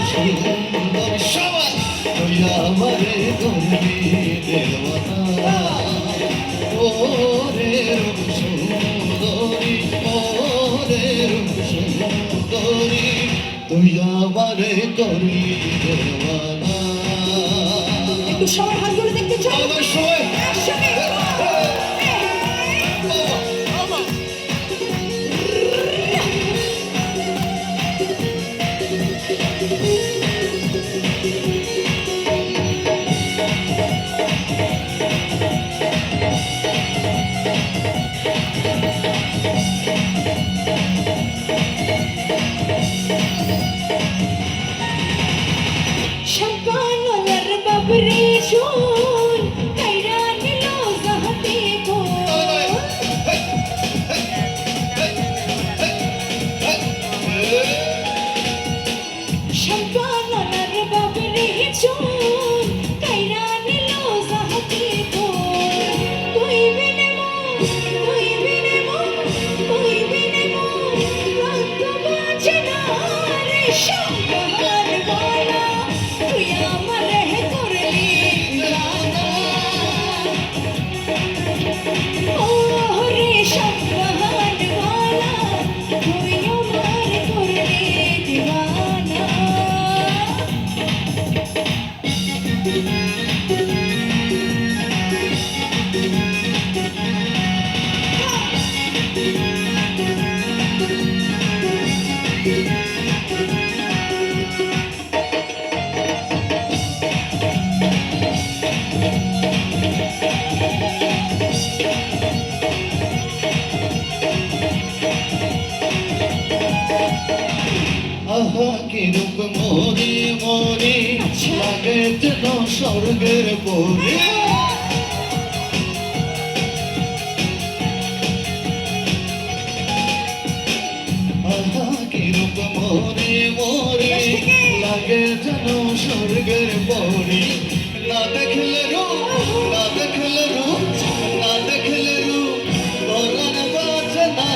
সুন্দর সবাই তুই আমারে করবি দেওয়ানা ও রে রূপ সুন্দরী ও রে রূপ সুন্দরী তুই আমারে করবি দেওয়ানা। একটু সবার হাতগুলো দেখতে চাই অবশ্যই একসঙ্গে শাম্পানের বাবরে চুল কাইরা নিল জাহাতে গোল শাম্পানের বাবরে চুল কাইরা নিল জাহাতে গোল তুই বিনে মন রক্ত বাঁচে না রে শাম্পান বলা তুই আমারে করলি দিওয়ানা ও রে শাম্পান বলা তুই আমারে করলি দিওয়ানা। আহা কি রূপ মোরে মোরে লাগে যেন স্বর্গের পরে আহা কি রূপ মোরে মোরে লাগে যেন স্বর্গের পরে না দেখলে রূপ না দেখলে রূপ না দেখলে রূপ পরাণ বাজে না